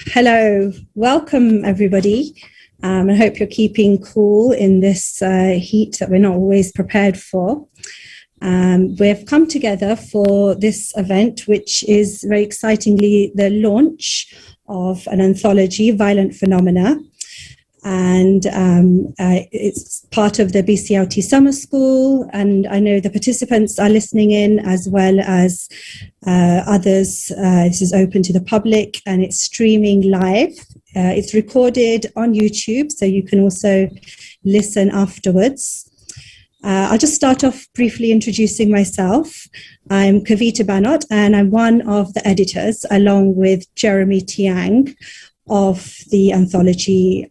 Hello, welcome everybody. I hope you're keeping cool in this heat that we're not always prepared for. We've come together for this event, which is very excitingly the launch of an anthology, Violent Phenomena. And it's part of the BCLT Summer School. And I know the participants are listening in as well as others. This is open to the public and it's streaming live. It's recorded on YouTube, so you can also listen afterwards. I'll just start off briefly introducing myself. I'm Kavita Bhanot, and I'm one of the editors, along with Jeremy Tiang, of the anthology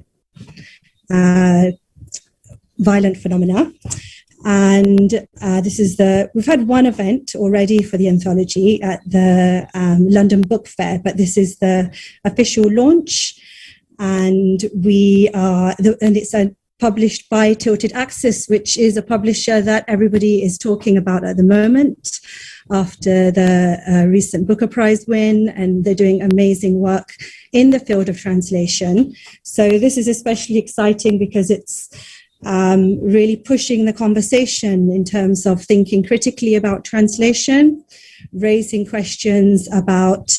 Violent Phenomena. And we've had one event already for the anthology at the London Book Fair, but this is the official launch. And it's published by Tilted Axis, which is a publisher that everybody is talking about at the moment after the recent Booker Prize win, and they're doing amazing work in the field of translation. So this is especially exciting because it's really pushing the conversation in terms of thinking critically about translation, raising questions about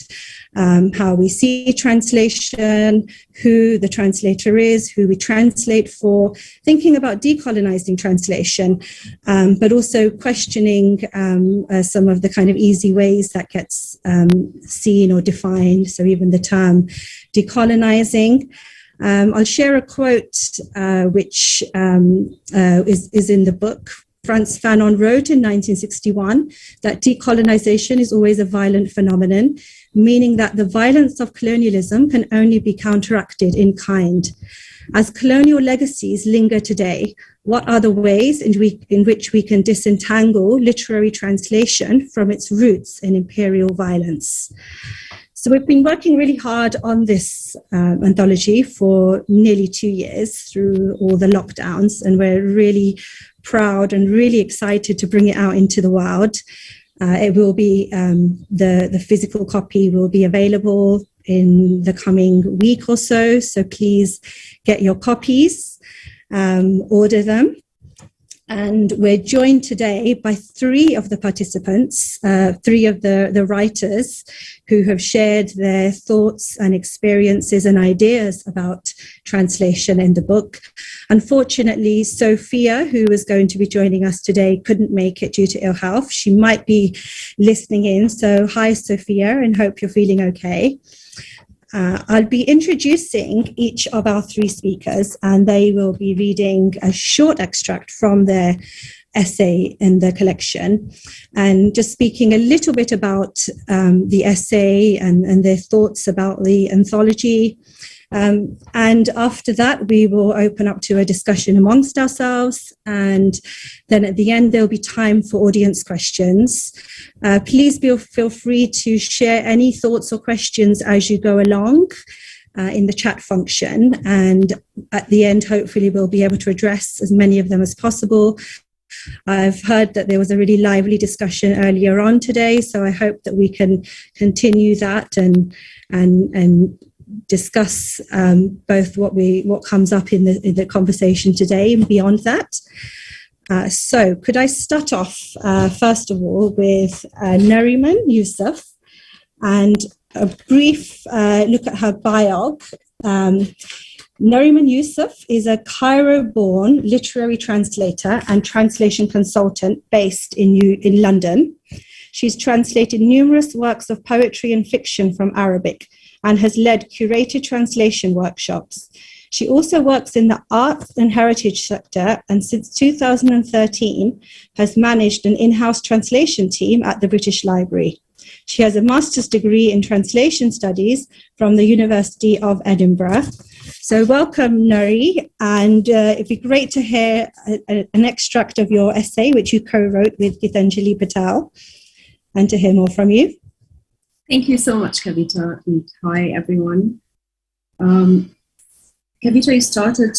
how we see translation, who the translator is, who we translate for, thinking about decolonizing translation, but also questioning some of the kind of easy ways that gets seen or defined. So even the term decolonizing. I'll share a quote which is in the book. Frantz Fanon wrote in 1961 that decolonization is always a violent phenomenon, meaning that the violence of colonialism can only be counteracted in kind. As colonial legacies linger today, what are the ways in which we can disentangle literary translation from its roots in imperial violence? So we've been working really hard on this anthology for nearly 2 years through all the lockdowns, and we're really proud and really excited to bring it out into the world. It will be, the physical copy will be available in the coming week or so. So please get your copies, order them. And we're joined today by three of the participants, three of the writers who have shared their thoughts and experiences and ideas about translation in the book. Unfortunately, Sofia, who was going to be joining us today, couldn't make it due to ill health. She might be listening in. So hi, Sofia, and hope you're feeling okay. I'll be introducing each of our three speakers, and they will be reading a short extract from their essay in the collection and just speaking a little bit about the essay and their thoughts about the anthology. And after that, we will open up to a discussion amongst ourselves. And then at the end, there'll be time for audience questions. Please feel free to share any thoughts or questions as you go along in the chat function. And at the end, hopefully, we'll be able to address as many of them as possible. I've heard that there was a really lively discussion earlier on today, so I hope that we can continue that and discuss both what comes up in the conversation today and beyond that. So could I start off, first of all, with Nariman Youssef, and a brief look at her biog. Nariman Youssef is a Cairo-born literary translator and translation consultant based in London. She's translated numerous works of poetry and fiction from Arabic and has led curated translation workshops. She also works in the arts and heritage sector, and since 2013 has managed an in-house translation team at the British Library. She has a master's degree in translation studies from the University of Edinburgh. So welcome, Nari, and it'd be great to hear an extract of your essay, which you co-wrote with Gitanjali Patel, and to hear more from you. Thank you so much, Kavita, and hi, everyone. Kavita, you started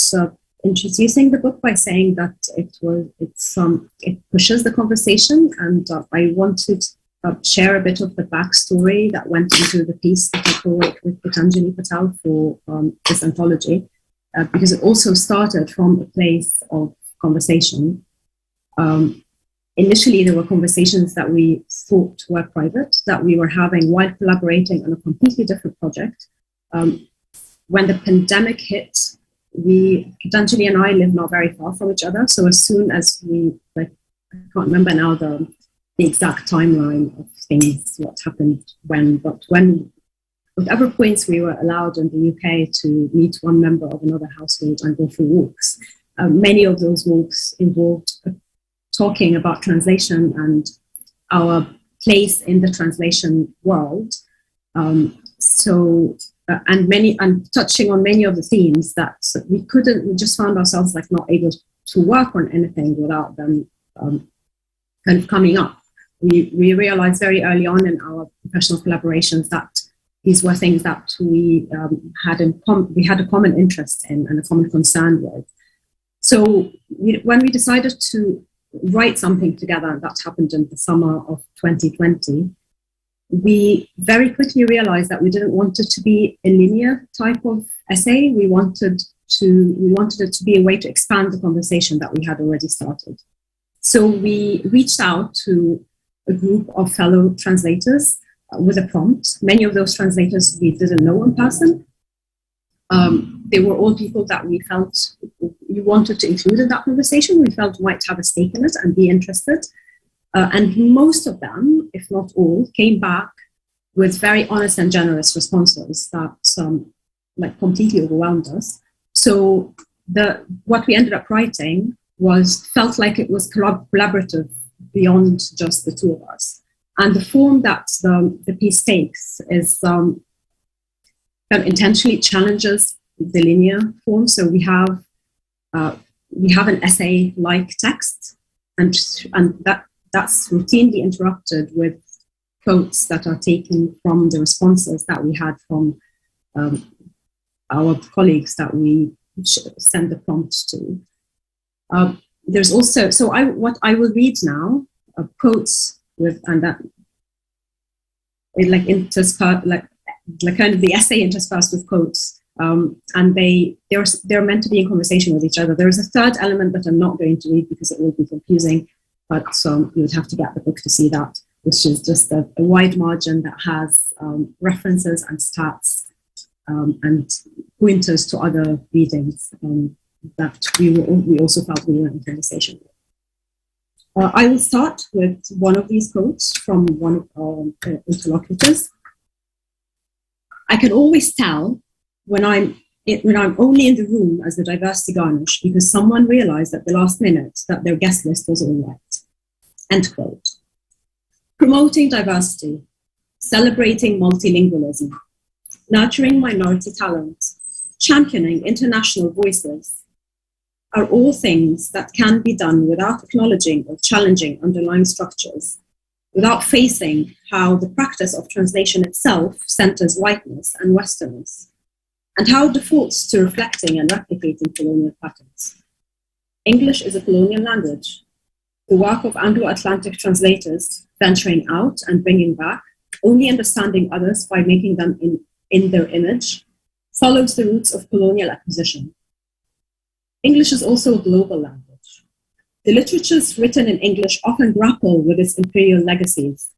introducing the book by saying that it pushes the conversation, and I wanted share a bit of the backstory that went into the piece that I co-wrote with Gitanjali Patel for this anthology, because it also started from a place of conversation. Initially, there were conversations that we thought were private, that we were having while collaborating on a completely different project. When the pandemic hit, Gitanjali and I live not very far from each other. So as soon as I can't remember now the exact timeline of things, what happened when, but when, whatever points we were allowed in the UK to meet one member of another household and go for walks, many of those walks involved talking about translation and our place in the translation world. And touching on many of the themes that we just found ourselves like not able to work on anything without them kind of coming up. We realized very early on in our professional collaborations that these were things that we had a common interest in and a common concern with. So when we decided to write something together, that happened in the summer of 2020, we very quickly realized that we didn't want it to be a linear type of essay. We wanted it to be a way to expand the conversation that we had already started. So we reached out to a group of fellow translators with a prompt. Many of those translators we didn't know in person. They were all people that we felt we wanted to include in that conversation. We felt might have a stake in it and be interested. And most of them, if not all, came back with very honest and generous responses that completely overwhelmed us. So what we ended up writing felt like it was collaborative beyond just the two of us. And the form that the piece takes is kind of intentionally challenges the linear form. So we have an essay-like text, and that's routinely interrupted with quotes that are taken from the responses that we had from our colleagues that we send the prompt to. There's also, what I will read now, quotes with, and that, kind of the essay interspersed with quotes, and they're meant to be in conversation with each other. There is a third element that I'm not going to read because it will be confusing, but you would have to get the book to see that, which is just a wide margin that has references and stats and pointers to other readings that we also felt we were in conversation with. I will start with one of these quotes from one of our interlocutors. I can always tell when I'm only in the room as the diversity garnish because someone realized at the last minute that their guest list was all right. End quote. Promoting diversity, celebrating multilingualism, nurturing minority talent, championing international voices are all things that can be done without acknowledging or challenging underlying structures, without facing how the practice of translation itself centers whiteness and Westernness, and how it defaults to reflecting and replicating colonial patterns. English is a colonial language. The work of Anglo-Atlantic translators venturing out and bringing back, only understanding others by making them in their image, follows the roots of colonial acquisition. English is also a global language. The literatures written in English often grapple with its imperial legacies.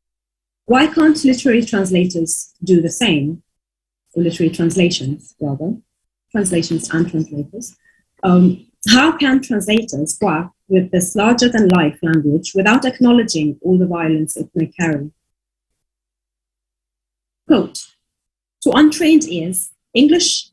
Why can't literary translators do the same? Or literary translations, rather. Translations and translators. How can translators work with this larger-than-life language without acknowledging all the violence it may carry? Quote, to untrained ears, English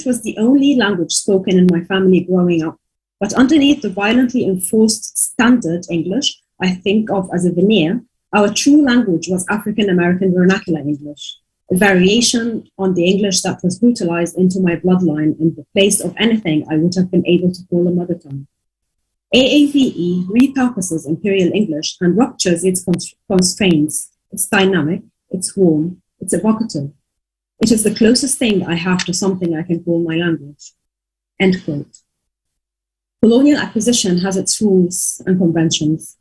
was the only language spoken in my family growing up, but underneath the violently enforced standard English I think of as a veneer, our true language was African-American vernacular English, a variation on the English that was brutalized into my bloodline in the place of anything I would have been able to call a mother tongue. AAVE repurposes Imperial English and ruptures its constraints. It's dynamic, it's warm, it's evocative. It is the closest thing I have to something I can call my language. End quote. Colonial acquisition has its rules and conventions.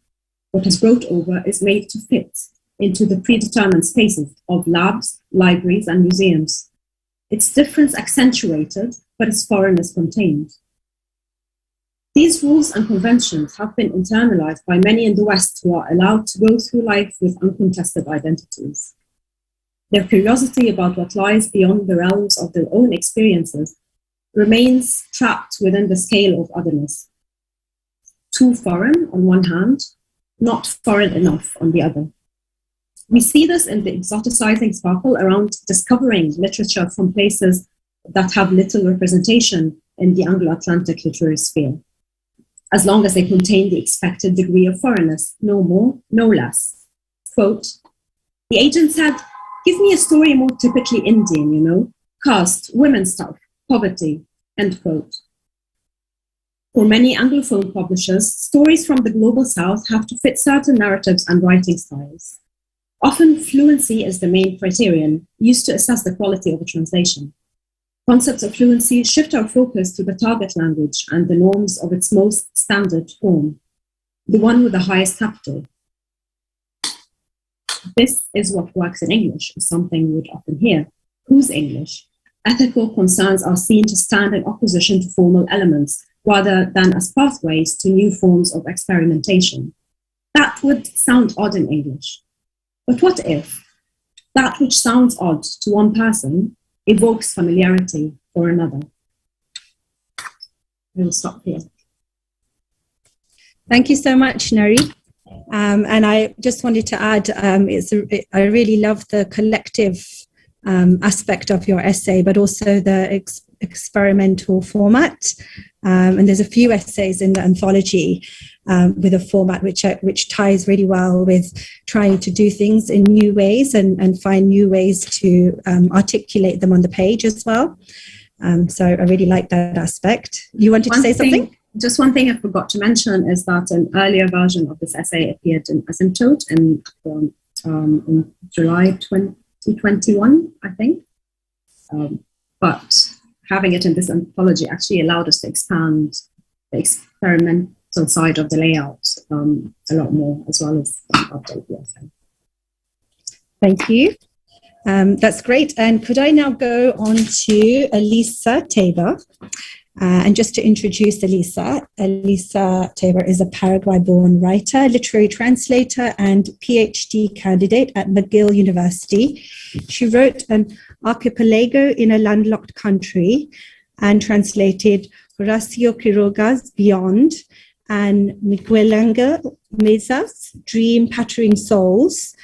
What is brought over is made to fit, into the predetermined spaces of labs, libraries, and museums. Its difference accentuated, but its foreignness contained. These rules and conventions have been internalized by many in the West who are allowed to go through life with uncontested identities. Their curiosity about what lies beyond the realms of their own experiences remains trapped within the scale of otherness. Too foreign on one hand, not foreign enough on the other. We see this in the exoticizing sparkle around discovering literature from places that have little representation in the Anglo-Atlantic literary sphere, as long as they contain the expected degree of foreignness, no more, no less. Quote, the agent said, give me a story more typically Indian, caste, women's stuff, poverty, end quote. For many Anglophone publishers, stories from the global South have to fit certain narratives and writing styles. Often, fluency is the main criterion used to assess the quality of a translation. Concepts of fluency shift our focus to the target language and the norms of its most standard form, the one with the highest capital. This is what works in English, is something we would often hear. Whose English? Ethical concerns are seen to stand in opposition to formal elements, rather than as pathways to new forms of experimentation. That would sound odd in English. But what if that which sounds odd to one person evokes familiarity for another? We'll stop here. Thank you so much, Nari. And I just wanted to add, I really love the collective aspect of your essay, but also the experimental format. And there's a few essays in the anthology with a format which ties really well with trying to do things in new ways and find new ways to articulate them on the page as well. So I really like that aspect. You wanted to say something? Just one thing I forgot to mention is that an earlier version of this essay appeared in Asymptote in July 2021, I think. But having it in this anthology actually allowed us to expand the experimental side of the layout a lot more, as well as update the essay. Thank you. That's great. And could I now go on to Elisa Taber? And just to introduce Elisa Taber is a Paraguay-born writer, literary translator, and PhD candidate at McGill University. She wrote an archipelago in a landlocked country and translated Horacio Quiroga's Beyond and Miguel Angel Meza's Dream Pattering Souls.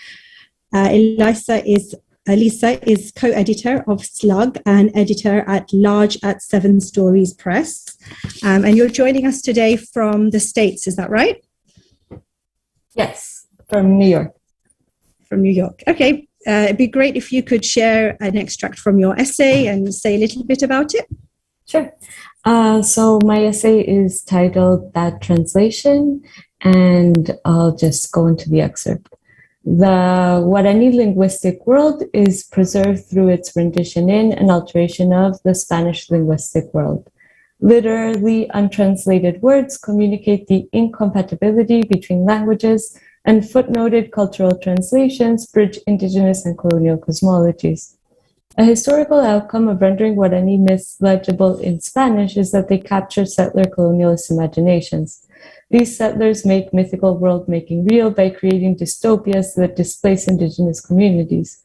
Elisa is co-editor of Slug and editor at large at Seven Stories Press. And you're joining us today from the States, is that right? Yes, from New York. From New York. Okay. It'd be great if you could share an extract from your essay and say a little bit about it. Sure. So my essay is titled That Translation, and I'll just go into the excerpt. The Guarani linguistic world is preserved through its rendition in and alteration of the Spanish linguistic world. Literally untranslated words communicate the incompatibility between languages, and footnoted cultural translations bridge indigenous and colonial cosmologies. A historical outcome of rendering Guarani myths legible in Spanish is that they capture settler colonialist imaginations. These settlers make mythical world-making real by creating dystopias that displace indigenous communities.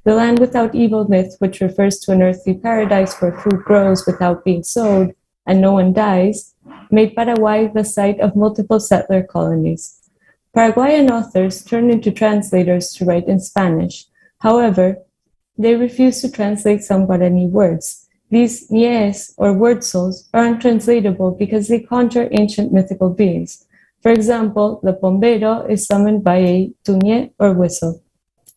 The land without evil myth, which refers to an earthly paradise where food grows without being sowed and no one dies, made Paraguay the site of multiple settler colonies. Paraguayan authors turned into translators to write in Spanish. However, they refuse to translate some Guarani words. These nies, or word souls, are untranslatable because they conjure ancient mythical beings. For example, the bombero is summoned by a tuñe, or whistle.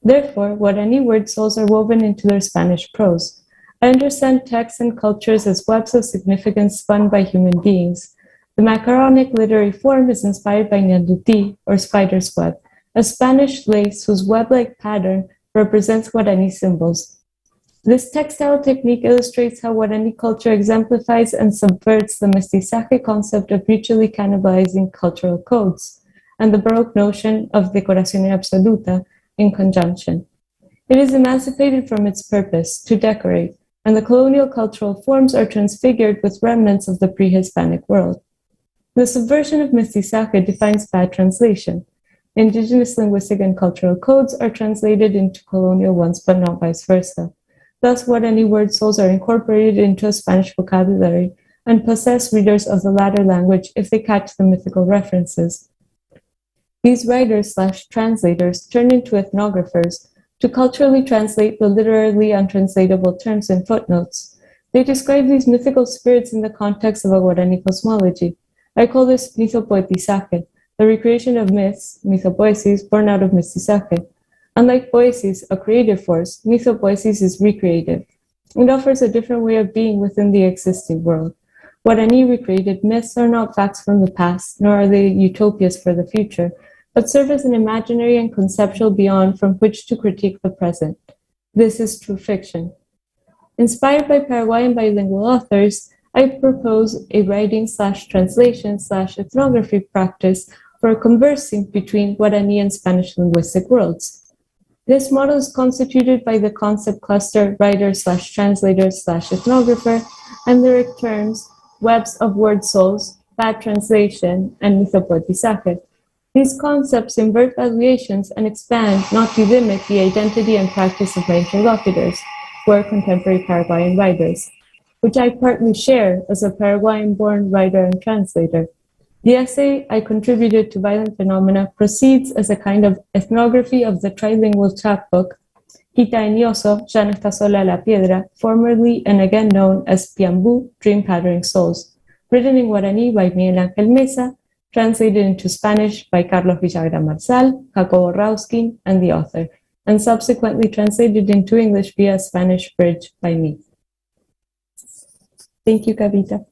Therefore, Guarani word souls are woven into their Spanish prose. I understand texts and cultures as webs of significance spun by human beings. The macaronic literary form is inspired by ñanduti, or spider's web, a Spanish lace whose web-like pattern represents Guarani symbols. This textile technique illustrates how Guarani culture exemplifies and subverts the mestizaje concept of mutually cannibalizing cultural codes, and the Baroque notion of decoración absoluta, in conjunction. It is emancipated from its purpose, to decorate, and the colonial cultural forms are transfigured with remnants of the pre-Hispanic world. The subversion of mestizaje defines bad translation. Indigenous linguistic and cultural codes are translated into colonial ones, but not vice versa. Thus, Guarani word souls are incorporated into a Spanish vocabulary and possess readers of the latter language if they catch the mythical references. These writers/translators turn into ethnographers to culturally translate the literally untranslatable terms in footnotes. They describe these mythical spirits in the context of a Guarani cosmology. I call this mythopoetizaje, the recreation of myths, mythopoesis, born out of mestizaje. Unlike poesis, a creative force, mythopoesis is recreative. It offers a different way of being within the existing world. Guarani recreated myths are not facts from the past, nor are they utopias for the future, but serve as an imaginary and conceptual beyond from which to critique the present. This is true fiction. Inspired by Paraguayan bilingual authors, I propose a writing/translation/ethnography practice for conversing between Guarani and Spanish linguistic worlds. This model is constituted by the concept cluster writer/translator/ethnographer and lyric terms, webs of word souls, bad translation, and mythopoetizaje. These concepts invert valuations and expand, not delimit, the identity and practice of my interlocutors, who are contemporary Paraguayan writers, which I partly share as a Paraguayan-born writer and translator. The essay I contributed to Violent Phenomena proceeds as a kind of ethnography of the trilingual chapbook, Quita en Yoso, Ya no está sola la piedra, formerly and again known as Piambú, Dream Pattering Souls, written in Guarani by Miguel Ángel Mesa, translated into Spanish by Carlos Villagra Marzal, Jacobo Rauskin, and the author, and subsequently translated into English via Spanish bridge by me. Thank you, Kavita.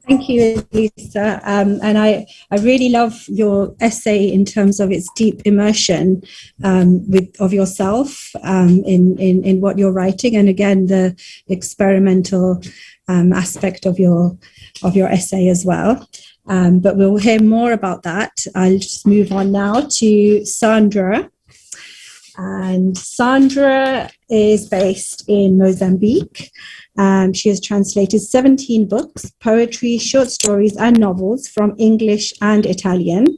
Thank you, Elisa. And I really love your essay in terms of its deep immersion of yourself in what you're writing, and again the experimental aspect of your essay as well. But we'll hear more about that. I'll just move on now to Sandra. And Sandra is based in Mozambique. She has translated 17 books, poetry, short stories, and novels from English and Italian.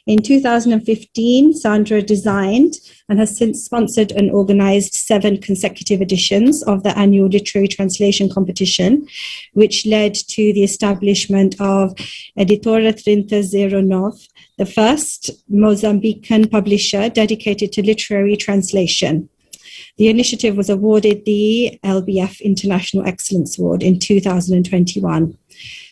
In 2015, Sandra designed and has since sponsored and organized 7 consecutive editions of the annual literary translation competition, which led to the establishment of Editora 3009, the first Mozambican publisher dedicated to literary translation. The initiative was awarded the LBF International Excellence Award in 2021.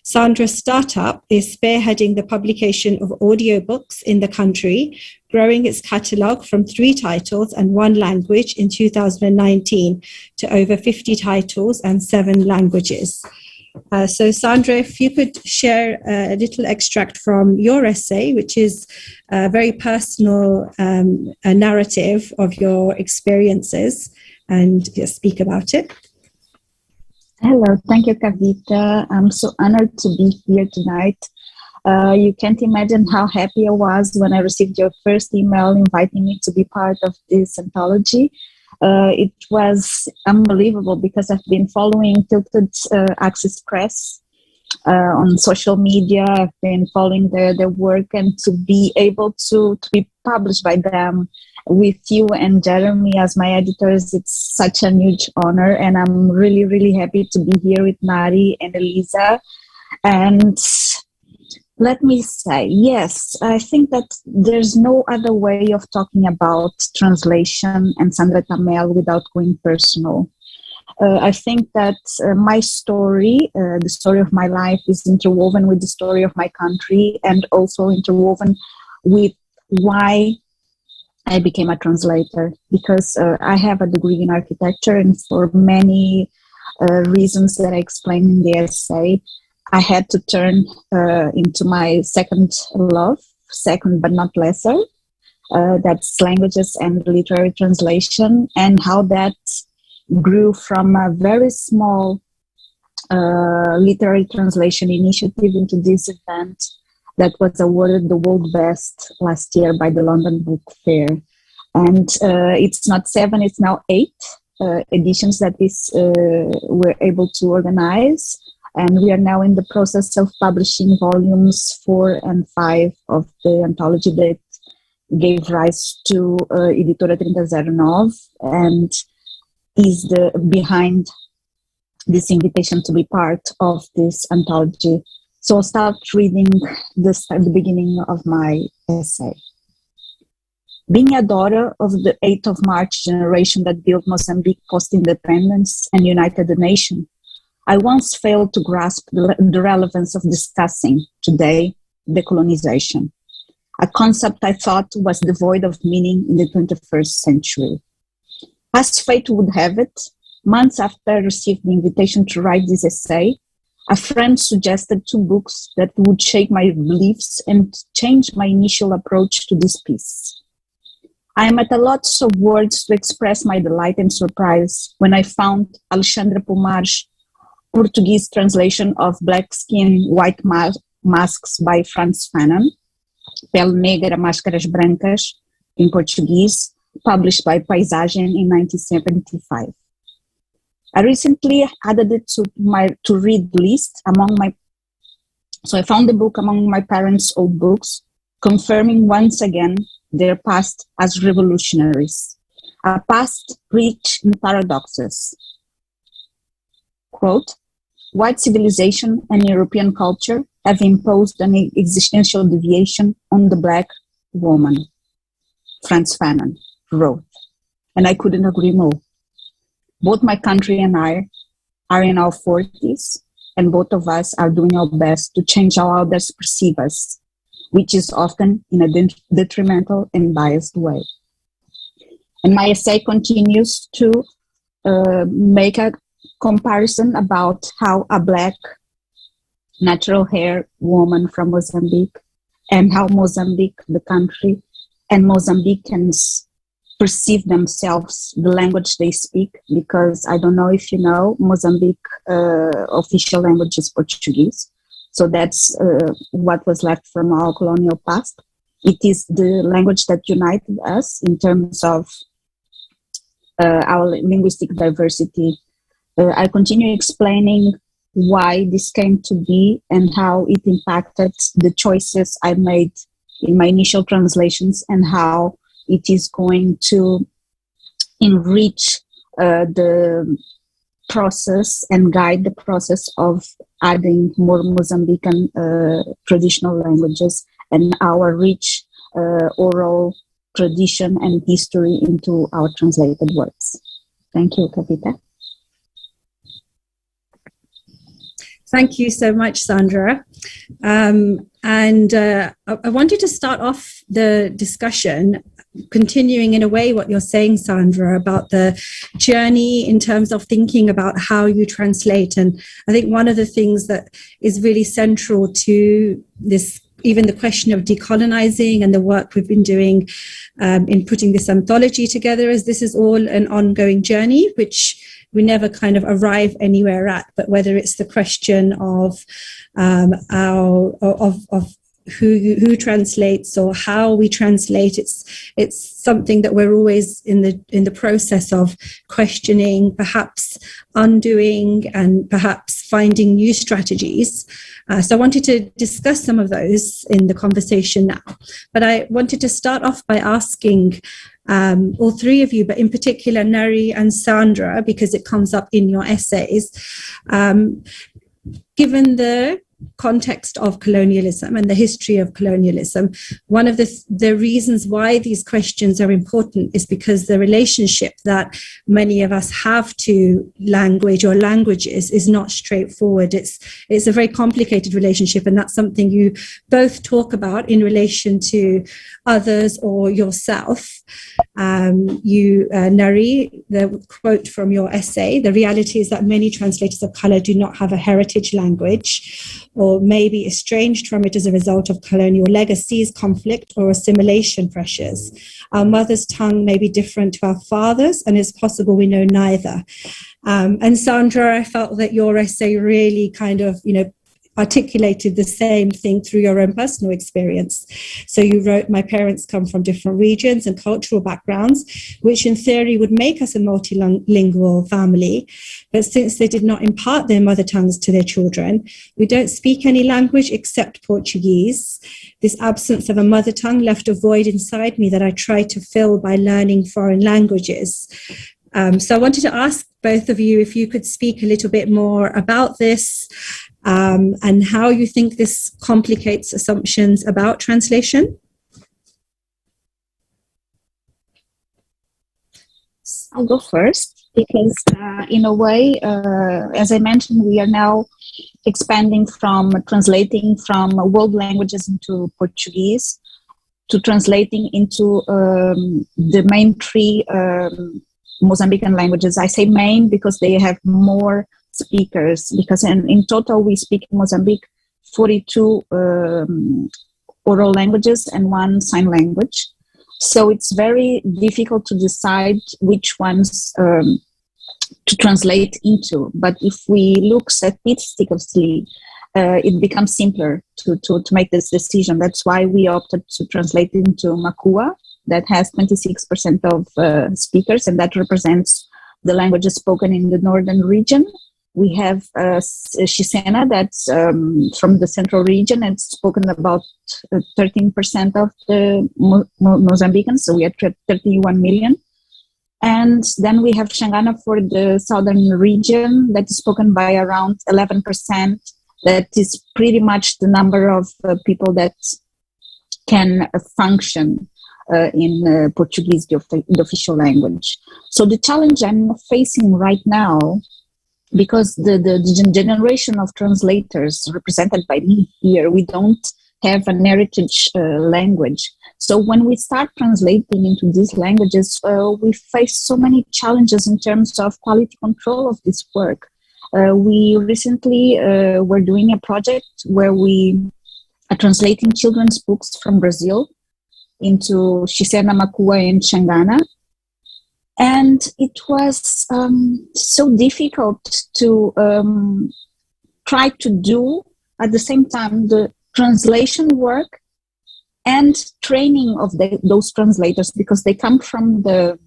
Sandra's startup is spearheading the publication of audiobooks in the country, growing its catalogue from 3 titles and 1 language in 2019 to over 50 titles and 7 languages. So Sandra, if you could share a little extract from your essay, which is a very personal narrative of your experiences, and speak about it. Hello, thank you, Kavita. I'm so honored to be here tonight. You can't imagine how happy I was when I received your first email inviting me to be part of this anthology. It was unbelievable because I've been following Tilted Access Press on social media. I've been following their work, and to be able to be published by them with you and Jeremy as my editors, it's such a huge honor, and I'm really, really happy to be here with Nari and Elisa. And let me say, yes, I think that there's no other way of talking about translation and Sandra Tamele without going personal. I think that my story, the story of my life, is interwoven with the story of my country, and also interwoven with why I became a translator, because I have a degree in architecture, and for many reasons that I explain in the essay, I had to turn into my second love, second but not lesser, that's languages and literary translation, and how that grew from a very small literary translation initiative into this event that was awarded the World Best last year by the London Book Fair. And it's not 7, it's now 8 editions that we're able to organize. And we are now in the process of publishing volumes 4 and 5 of the anthology that gave rise to Editora 3009 and is behind this invitation to be part of this anthology. So I'll start reading the beginning of my essay. Being a daughter of the 8th of March generation that built Mozambique post-independence and united the nation, I once failed to grasp the relevance of discussing today decolonisation, a concept I thought was devoid of meaning in the 21st century. As fate would have it, months after I received the invitation to write this essay, a friend suggested 2 books that would shape my beliefs and change my initial approach to this piece. I am at a loss of words to express my delight and surprise when I found Alexandre Pomar's Portuguese translation of Black Skin, White Masks by Frantz Fanon, Pele Negra, Máscaras Brancas, in Portuguese, published by Paisagem in 1975. I recently added it to my to-read list so I found the book among my parents' old books, confirming once again their past as revolutionaries, a past rich in paradoxes. Quote, white civilization and European culture have imposed an existential deviation on the Black woman, Frantz Fanon wrote, and I couldn't agree more. Both my country and I are in our 40s, and both of us are doing our best to change how others perceive us, which is often in a detrimental and biased way. And my essay continues to make a comparison about how a Black natural hair woman from Mozambique and how Mozambique, the country, and Mozambicans perceive themselves, the language they speak, because I don't know if you know, Mozambique official language is Portuguese. So that's what was left from our colonial past. It is the language that united us in terms of our linguistic diversity. I continue explaining why this came to be and how it impacted the choices I made in my initial translations and how it is going to enrich the process and guide the process of adding more Mozambican traditional languages and our rich oral tradition and history into our translated works. Thank you, Kavita. Thank you so much, Sandra. I wanted to start off the discussion continuing in a way what you're saying, Sandra, about the journey in terms of thinking about how you translate. And I think one of the things that is really central to this, even the question of decolonising and the work we've been doing in putting this anthology together, is this is all an ongoing journey, which we never kind of arrive anywhere at, but whether it's the question of who translates or how we translate, it's something that we're always in the process of questioning, perhaps undoing, and perhaps finding new strategies. So I wanted to discuss some of those in the conversation now. But I wanted to start off by asking all 3 of you, but in particular Nari and Sandra, because it comes up in your essays, given the context of colonialism and the history of colonialism, one of the reasons why these questions are important is because the relationship that many of us have to language or languages is not straightforward. It's a very complicated relationship, and that's something you both talk about in relation to others or yourself. Nari, the quote from your essay, the reality is that many translators of color do not have a heritage language or may be estranged from it as a result of colonial legacies, conflict, or assimilation pressures. Our mother's tongue may be different to our father's, and it's possible we know neither. And Sandra, I felt that your essay really kind of, articulated the same thing through your own personal experience. So you wrote, my parents come from different regions and cultural backgrounds, which in theory would make us a multilingual family. But since they did not impart their mother tongues to their children, we don't speak any language except Portuguese. This absence of a mother tongue left a void inside me that I try to fill by learning foreign languages. So I wanted to ask both of you if you could speak a little bit more about this, and how you think this complicates assumptions about translation. I'll go first because, in a way, as I mentioned, we are now expanding from translating from world languages into Portuguese to translating into the main three Mozambican languages. I say main because they have more speakers, because in total we speak in Mozambique 42 oral languages and 1 sign language. So it's very difficult to decide which ones to translate into. But if we look statistically, it becomes simpler to make this decision. That's why we opted to translate into Makua, that has 26% of speakers, and that represents the languages spoken in the northern region. We have Xisena, that's from the central region, and it's spoken about 13% of the Mozambicans, so we are 31 million. And then we have Xangana for the southern region, that is spoken by around 11%. That is pretty much the number of people that can function in Portuguese, the official language. So the challenge I'm facing right now, because the generation of translators represented by me here, we don't have an heritage language. So when we start translating into these languages, we face so many challenges in terms of quality control of this work. We recently were doing a project where we are translating children's books from Brazil into Xisena, Makua, and Xangana. And it was so difficult to try to do at the same time the translation work and training of those translators, because they come from the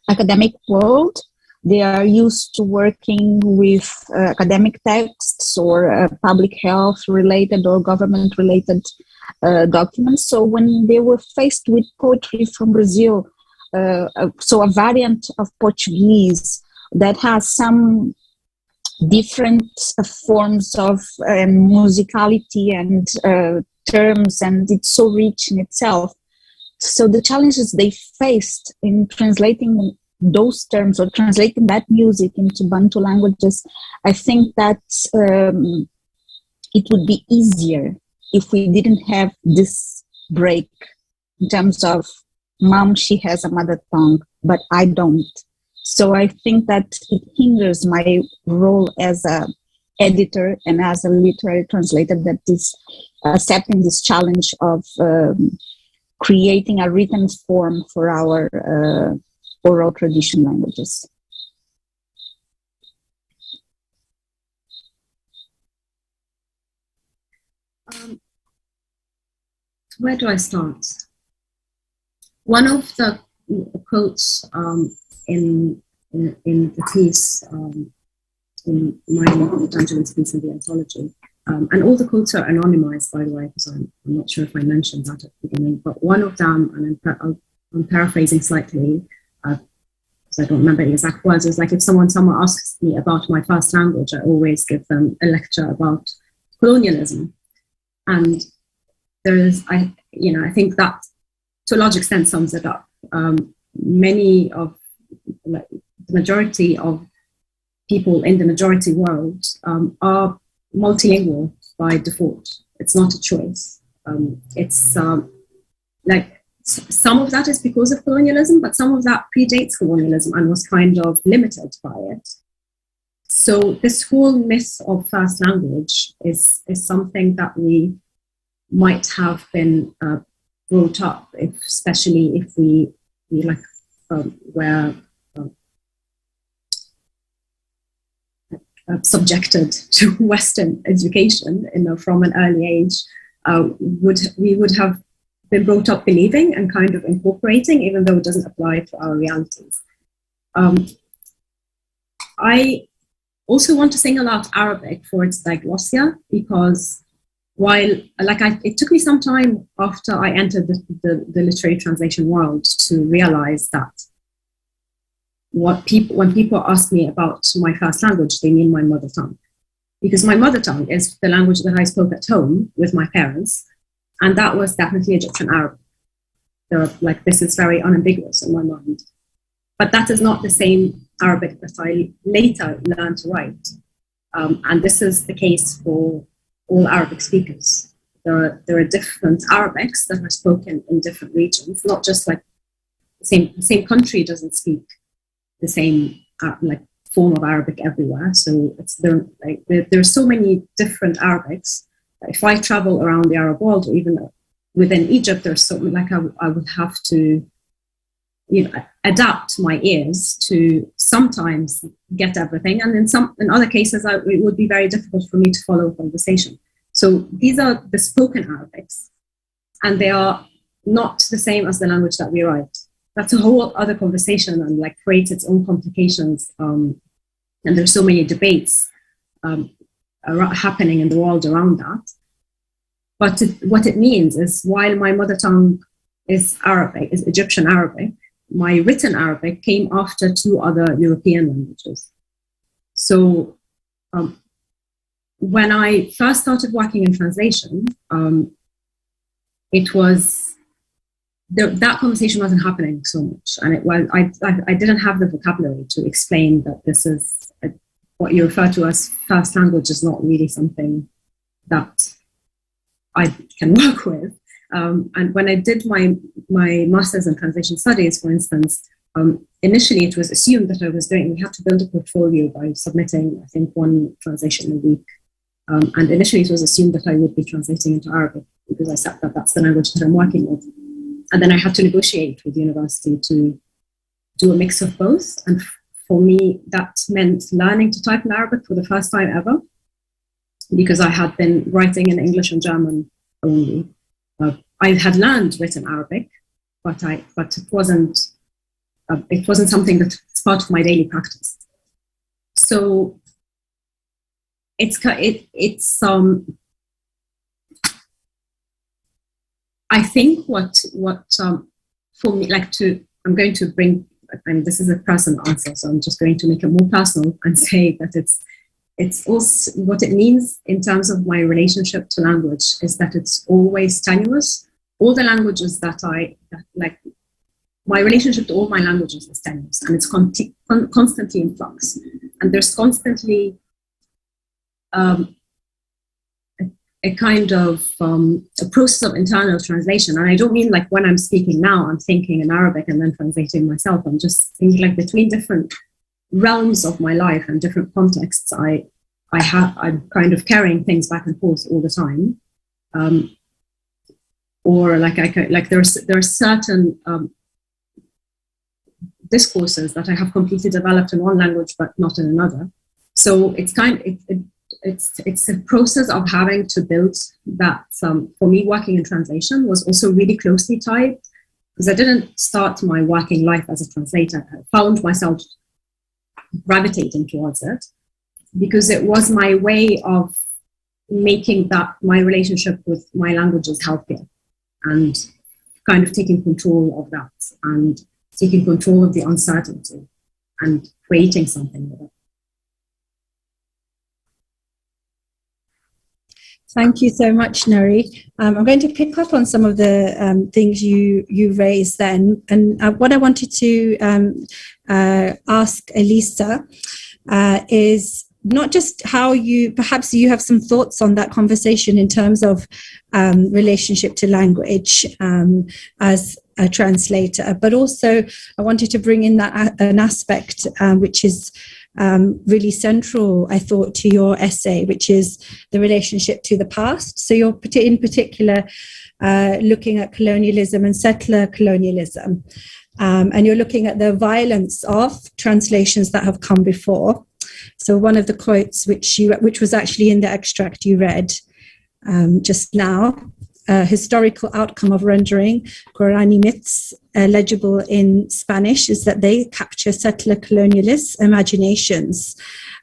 academic world. They are used to working with academic texts or public health related or government related documents. So when they were faced with poetry from Brazil, so a variant of Portuguese that has some different forms of musicality and terms, and it's so rich in itself. So the challenges they faced in translating those terms or translating that music into Bantu languages, I think that it would be easier if we didn't have this break in terms of Mom, she has a mother tongue, but I don't. So I think that it hinders my role as a editor and as a literary translator that is accepting this challenge of creating a written form for our oral tradition languages. Where do I start? One of the quotes in the piece, in my Dungeons piece in the anthology, and all the quotes are anonymized, by the way, because I'm not sure if I mentioned that at the beginning, but one of them, and I'm paraphrasing slightly, because I don't remember the exact words, is like, if someone asks me about my first language, I always give them a lecture about colonialism. And I think that to a large extent sums it up. Many of, the majority of people in the majority world are multilingual by default. It's not a choice. It's like some of that is because of colonialism, but some of that predates colonialism and was kind of limited by it. So this whole myth of first language is something that we might have been brought up, especially if we were subjected to Western education, from an early age, we would have been brought up believing and kind of incorporating, even though it doesn't apply to our realities. I also want to single out Arabic for its diglossia, because it took me some time after I entered the literary translation world to realize that when people ask me about my first language, they mean my mother tongue. Because my mother tongue is the language that I spoke at home with my parents, and that was definitely Egyptian Arabic. This is very unambiguous in my mind. But that is not the same Arabic that I later learned to write. And this is the case for all Arabic speakers. There are different Arabics that are spoken in different regions, not just the same country doesn't speak the same form of Arabic everywhere. So there's so many different Arabics. If I travel around the Arab world, or even within Egypt, there's so I would have to adapt my ears to sometimes get everything, and in other cases it would be very difficult for me to follow a conversation. So these are the spoken Arabics, and they are not the same as the language that we write. That's a whole other conversation, and creates its own complications. And there's so many debates happening in the world around that. But what it means is, while my mother tongue is Arabic, is Egyptian Arabic, my written Arabic came after two other European languages. So when I first started working in translation, it was that conversation wasn't happening so much, and I didn't have the vocabulary to explain that this is what you refer to as first language is not really something that I can work with. And when I did my master's in translation studies, for instance, initially it was assumed that we had to build a portfolio by submitting, I think, one translation a week. And initially it was assumed that I would be translating into Arabic, because I said that that's the language that I'm working with. And then I had to negotiate with the university to do a mix of both. And for me, that meant learning to type in Arabic for the first time ever, because I had been writing in English and German only. I had learned written Arabic, but it wasn't something that's part of my daily practice. So I think what for me, I'm going to bring, and this is a personal answer, so I'm just going to make it more personal and say that it's also what it means in terms of my relationship to language is that it's always tenuous. All the languages my relationship to all my languages is tenuous, and it's constantly in flux. And there's constantly a kind of a process of internal translation. And I don't mean when I'm speaking now, I'm thinking in Arabic and then translating myself. I'm just thinking between different realms of my life and different contexts. I'm kind of carrying things back and forth all the time. Or there are certain discourses that I have completely developed in one language but not in another. So it's a process of having to build that. For me, working in translation was also really closely tied, because I didn't start my working life as a translator. I found myself gravitating towards it because it was my way of making that my relationship with my languages healthier, and kind of taking control of that and taking control of the uncertainty and creating something with it. Thank you so much, Nari. I'm going to pick up on some of the things you raised then. And what I wanted to ask Elisa is not just how perhaps you have some thoughts on that conversation in terms of relationship to language as a translator, but also I wanted to bring in an aspect which is really central, I thought, to your essay, which is the relationship to the past. So you're in particular looking at colonialism and settler colonialism, and you're looking at the violence of translations that have come before, So one of the quotes which was actually in the extract you read just now, historical outcome of rendering Guarani myths legible in Spanish is that they capture settler colonialist imaginations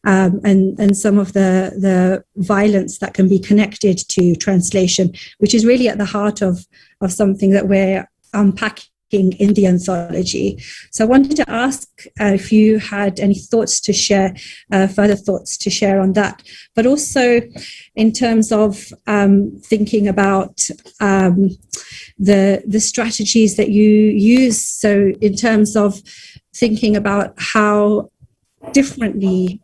and some of the violence that can be connected to translation, which is really at the heart of something that we're unpacking in the anthology. So I wanted to ask if you had any thoughts to share, further thoughts to share on that, but also in terms of thinking about the strategies that you use. So in terms of thinking about how differently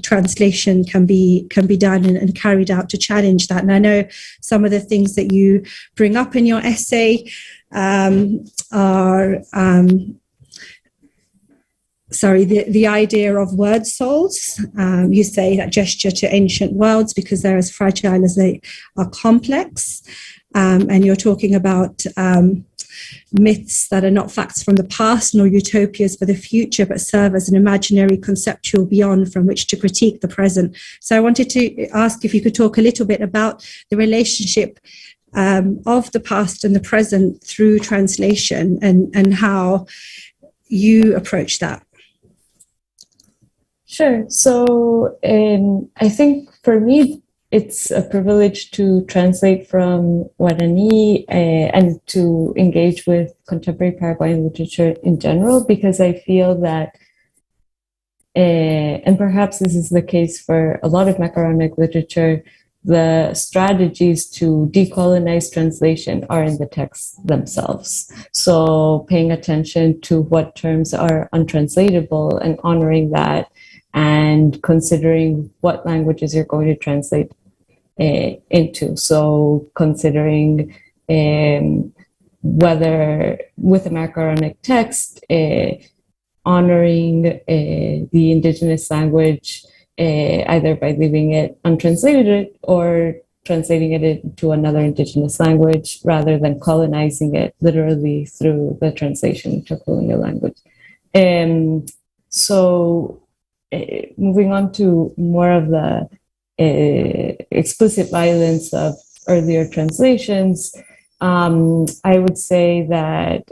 translation can be done and carried out to challenge that. And I know some of the things that you bring up in your essay are the idea of word souls. You say that gesture to ancient worlds because they're as fragile as they are complex. And you're talking about myths that are not facts from the past nor utopias for the future, but serve as an imaginary conceptual beyond from which to critique the present. So I wanted to ask if you could talk a little bit about the relationship of the past and the present through translation and how you approach that. Sure. So I think for me, it's a privilege to translate from Guarani and to engage with contemporary Paraguayan literature in general, because I feel that, and perhaps this is the case for a lot of macaronic literature, the strategies to decolonize translation are in the texts themselves. So paying attention to what terms are untranslatable and honoring that, and considering what languages you're going to translate into. So considering whether with a macaronic text, honoring the indigenous language, either by leaving it untranslated or translating it into another indigenous language, rather than colonizing it literally through the translation into colonial language. So moving on to more of the explicit violence of earlier translations, I would say that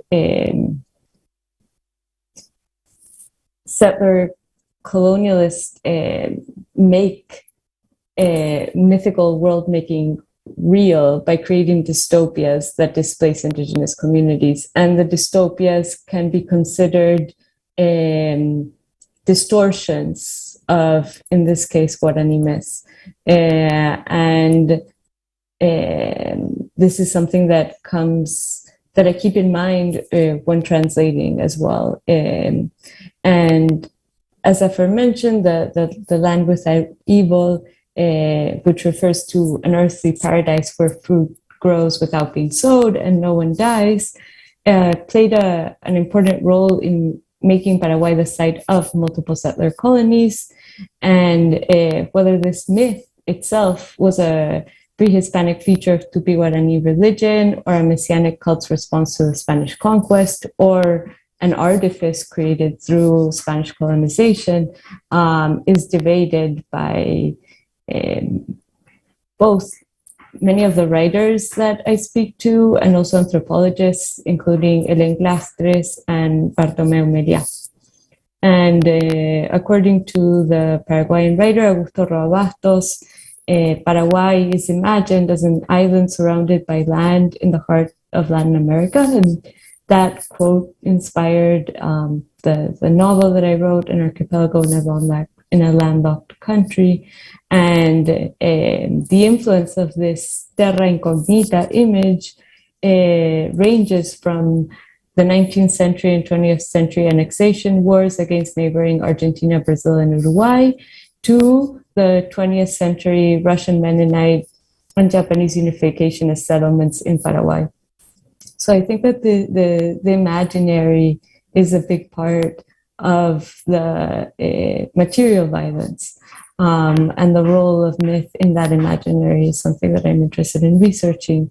settler colonialists make mythical world making real by creating dystopias that displace indigenous communities, and the dystopias can be considered distortions of, in this case, Guarani myths. And this is something that I keep in mind when translating as well. And as I've mentioned, the land without evil, which refers to an earthly paradise where fruit grows without being sowed and no one dies, played an important role in making Paraguay the site of multiple settler colonies. And whether this myth itself was a pre-Hispanic feature of Tupi-Guarani religion or a messianic cult's response to the Spanish conquest, or an artifice created through Spanish colonization, is debated by both many of the writers that I speak to and also anthropologists, including Helen Glastres and Bartomeu Meria. And according to the Paraguayan writer Augusto Roabastos, Paraguay is imagined as an island surrounded by land in the heart of Latin America. And that quote inspired the novel that I wrote, An Archipelago in a Landlocked Country. And the influence of this terra incognita image ranges from the 19th century and 20th century annexation wars against neighboring Argentina, Brazil, and Uruguay, to the 20th century Russian Mennonite and Japanese unificationist settlements in Paraguay. So I think that the imaginary is a big part of the material violence. And the role of myth in that imaginary is something that I'm interested in researching.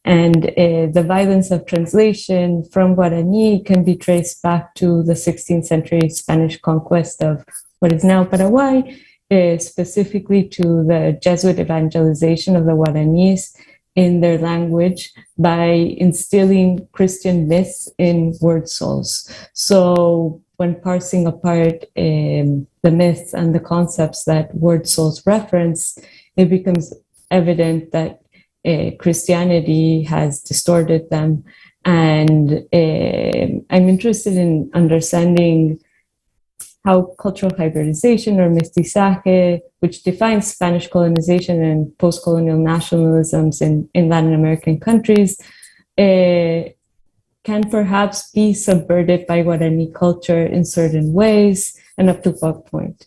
And the violence of translation from Guarani can be traced back to the 16th century Spanish conquest of what is now Paraguay, specifically to the Jesuit evangelization of the Guaranis in their language by instilling Christian myths in word souls. So when parsing apart the myths and the concepts that word souls reference, it becomes evident that Christianity has distorted them. And I'm interested in understanding how cultural hybridization or mestizaje, which defines Spanish colonization and post-colonial nationalisms in Latin American countries, can perhaps be subverted by Guarani culture in certain ways, and up to what point?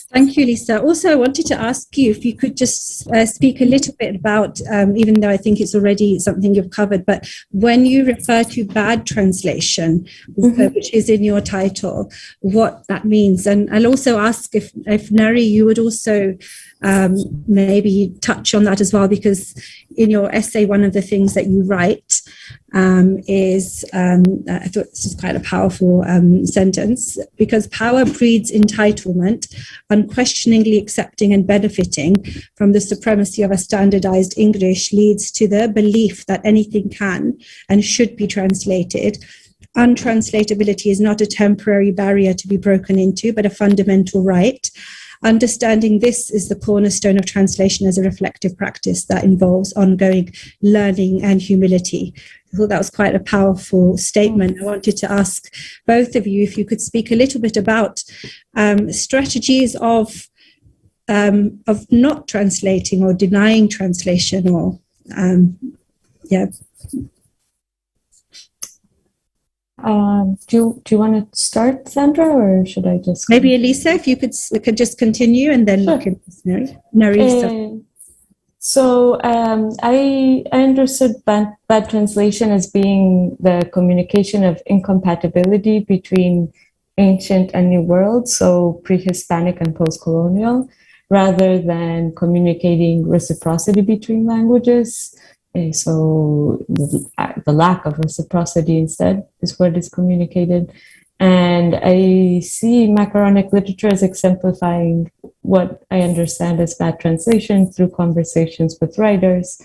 Thank you, Lisa. Also, I wanted to ask you if you could just speak a little bit about, even though I think it's already something you've covered, but when you refer to bad translation, which is in your title, what that means. And I'll also ask if Nari, you would also maybe touch on that as well, because in your essay, one of the things that you write is, I thought this is quite a powerful sentence, because power breeds entitlement, unquestioningly accepting and benefiting from the supremacy of a standardized English leads to the belief that anything can and should be translated. Untranslatability is not a temporary barrier to be broken into, but a fundamental right. Understanding this is the cornerstone of translation as a reflective practice that involves ongoing learning and humility. I thought that was quite a powerful statement. I wanted to ask both of you if you could speak a little bit about strategies of not translating or denying translation, or Do you want to start, Sandra, or should I just... Maybe Elisa, if you could just continue, and then sure. Look at Nari. So I understood bad translation as being the communication of incompatibility between ancient and new world, so pre-Hispanic and post-colonial, rather than communicating reciprocity between languages. So the lack of reciprocity instead is what is communicated. And I see macaronic literature as exemplifying what I understand as bad translation through conversations with writers.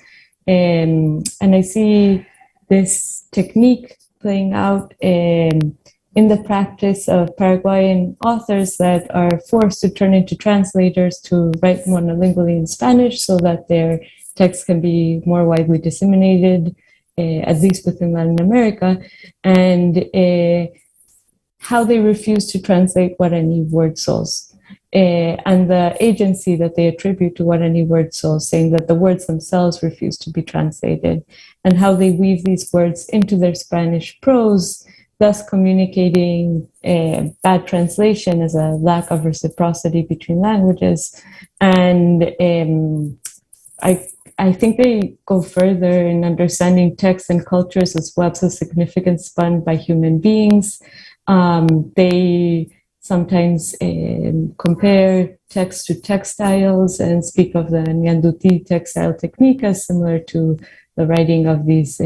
And I see this technique playing out in the practice of Paraguayan authors that are forced to turn into translators to write monolingually in Spanish so that their text can be more widely disseminated, at least within Latin America, and how they refuse to translate Guarani word souls, and the agency that they attribute to Guarani word souls, saying that the words themselves refuse to be translated, and how they weave these words into their Spanish prose, thus communicating bad translation as a lack of reciprocity between languages. And I think they go further in understanding texts and cultures as webs of significance spun by human beings. They sometimes compare text to textiles and speak of the Nyanduti textile technique as similar to the writing of these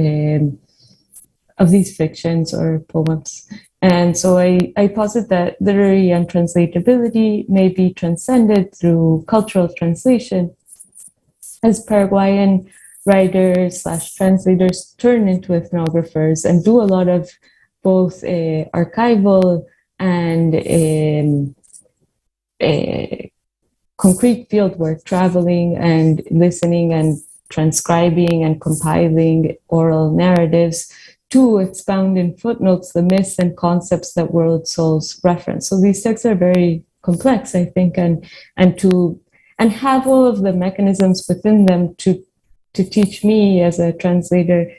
fictions or poems. And so I posit that literary untranslatability may be transcended through cultural translation, as Paraguayan writers / translators turn into ethnographers and do a lot of both archival and concrete fieldwork, traveling and listening and transcribing and compiling oral narratives to expound in footnotes the myths and concepts that world souls reference. So these texts are very complex, I think, and have all of the mechanisms within them to teach me as a translator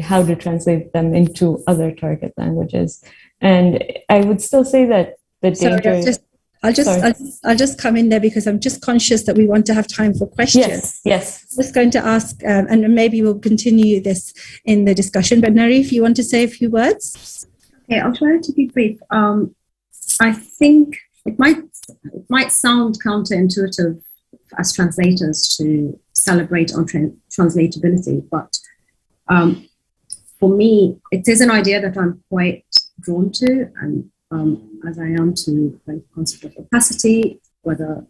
how to translate them into other target languages. And I would still say that the danger... I'll just come in there because I'm just conscious that we want to have time for questions. Yes. I'm just going to ask, and maybe we'll continue this in the discussion. But Nari, if you want to say a few words. Okay, I'll try to be brief. I think it might sound counterintuitive as translators to celebrate on translatability. But for me, it is an idea that I'm quite drawn to, and as I am to the concept of opacity, whether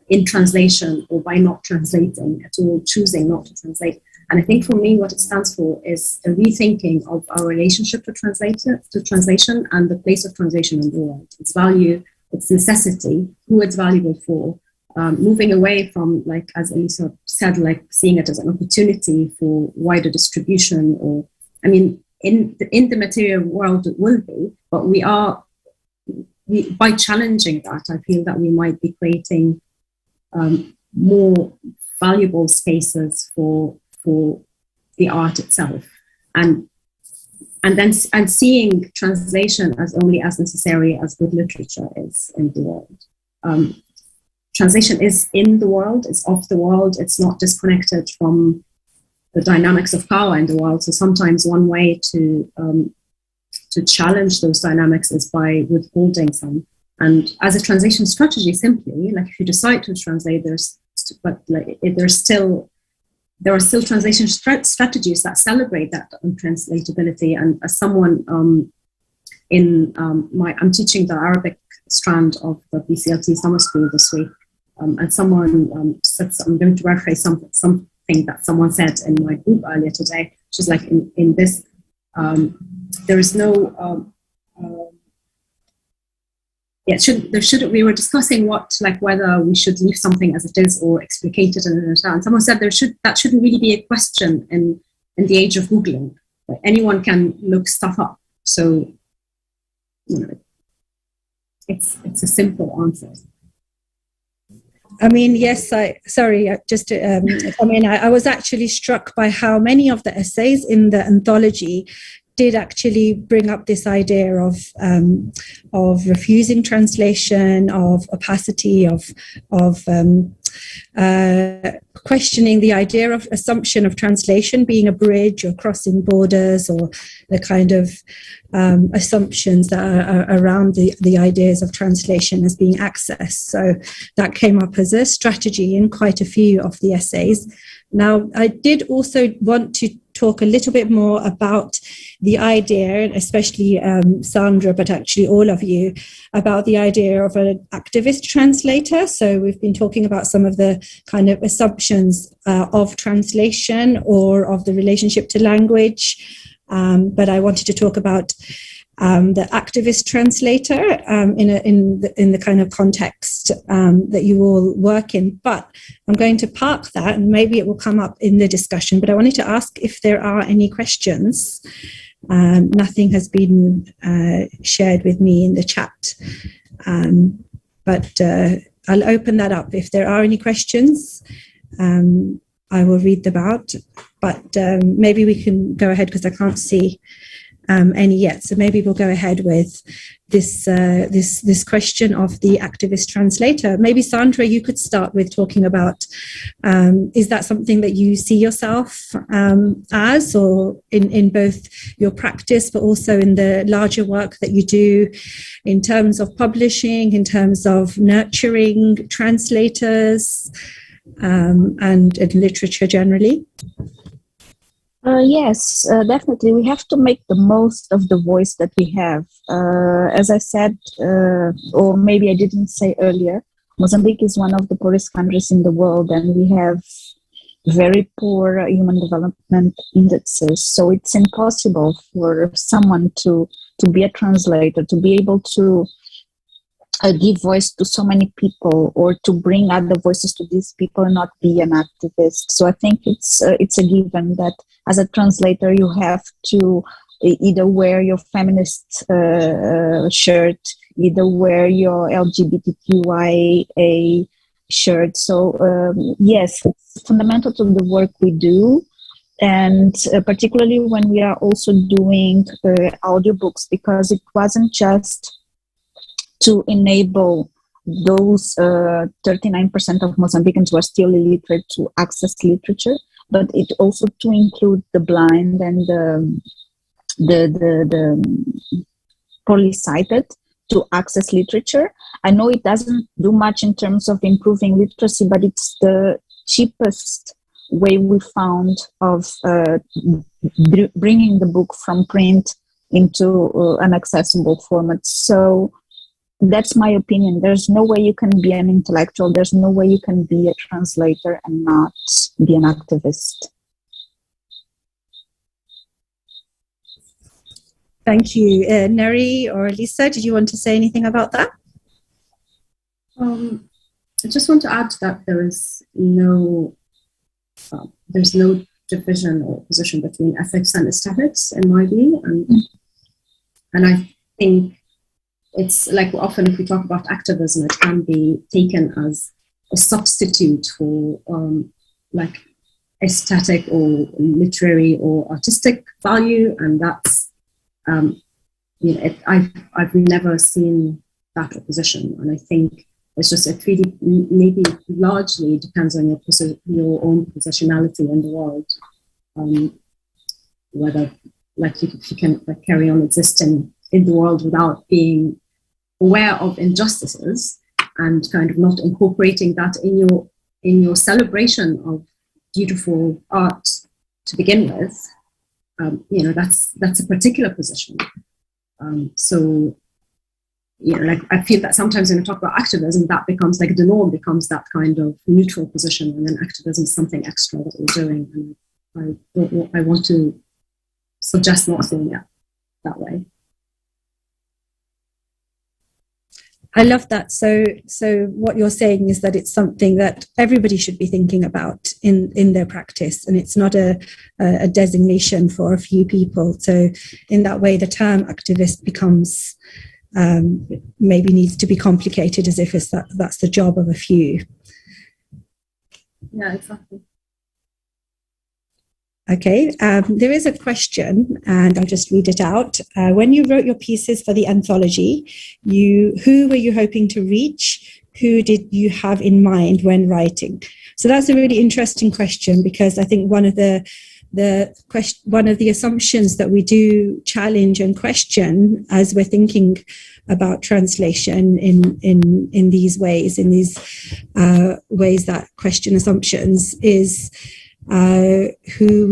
in translation or by not translating at all, choosing not to translate. And I think for me, what it stands for is a rethinking of our relationship to translation and the place of translation in the world, its value, its necessity, who it's valuable for, moving away from, like, as Elisa said, like seeing it as an opportunity for wider distribution, or, I mean, in the material world it will be, but by challenging that, I feel that we might be creating more valuable spaces for the art itself, and seeing translation as only as necessary as good literature is in the world. Translation is in the world, it's of the world, it's not disconnected from the dynamics of power in the world. So sometimes one way to challenge those dynamics is by withholding some. And as a translation strategy, simply, like if you decide to translate, there are still translation strategies that celebrate that untranslatability. And as someone I'm teaching the Arabic strand of the BCLT summer school this week, and someone said, I'm going to rephrase something that someone said in my group earlier today, which is like in this, there is no, we were discussing whether we should leave something as it is or explicate it, and someone said that shouldn't really be a question in the age of Googling. Like, anyone can look stuff up. So, it's a simple answer. I mean, yes, I was actually struck by how many of the essays in the anthology did actually bring up this idea of refusing translation, of opacity, of questioning the idea of assumption of translation being a bridge or crossing borders, or the kind of assumptions that are around the ideas of translation as being accessed. So that came up as a strategy in quite a few of the essays. Now, I did also want to talk a little bit more about the idea, especially Sandra, but actually all of you, about the idea of an activist translator. So we've been talking about some of the kind of assumptions of translation or of the relationship to language, but I wanted to talk about the activist translator in the kind of context that you all work in. But I'm going to park that, and maybe it will come up in the discussion. But I wanted to ask if there are any questions. Nothing has been shared with me in the chat, but I'll open that up. If there are any questions, I will read them out. But maybe we can go ahead, because I can't see any yet. So maybe we'll go ahead with this question of the activist translator. Maybe Sandra, you could start with talking about, is that something that you see yourself as, or in both your practice, but also in the larger work that you do in terms of publishing, in terms of nurturing translators, and literature generally? Yes, definitely. We have to make the most of the voice that we have. As I said, or maybe I didn't say earlier, Mozambique is one of the poorest countries in the world, and we have very poor human development indexes. So it's impossible for someone to be a translator, to be able to give voice to so many people, or to bring other voices to these people and not be an activist. So I think it's a given that as a translator you have to either wear your feminist shirt, either wear your LGBTQIA shirt. So yes, it's fundamental to the work we do. And particularly when we are also doing audiobooks, because it wasn't just to enable those 39% of Mozambicans who are still illiterate to access literature, but it also to include the blind and the poorly sighted to access literature. I know it doesn't do much in terms of improving literacy, but it's the cheapest way we found of bringing the book from print into an accessible format. So that's my opinion. There's no way you can be an intellectual. There's no way you can be a translator and not be an activist. Thank you. Neri or Elisa, did you want to say anything about that? I just want to add that there's no division or position between ethics and aesthetics in my view, and I think it's like often if we talk about activism, it can be taken as a substitute for like aesthetic or literary or artistic value, and that's I've never seen that opposition, and I think it's just it really maybe largely depends on your own positionality in the world, whether like if you can like, carry on existing in the world without being aware of injustices and kind of not incorporating that in your celebration of beautiful art to begin with. That's a particular position. So like I feel that sometimes when we talk about activism, that becomes like the norm, becomes that kind of neutral position, and then activism is something extra that we're doing. And I want to suggest not seeing it that way. I love that. So what you're saying is that it's something that everybody should be thinking about in their practice, and it's not a designation for a few people. So in that way, the term activist becomes maybe needs to be complicated as if that's the job of a few. Yeah, exactly. Okay, there is a question, and I'll just read it out. When you wrote your pieces for the anthology, who were you hoping to reach? Who did you have in mind when writing? So that's a really interesting question, because I think one of the assumptions that we do challenge and question as we're thinking about translation in these ways, ways that question assumptions, is who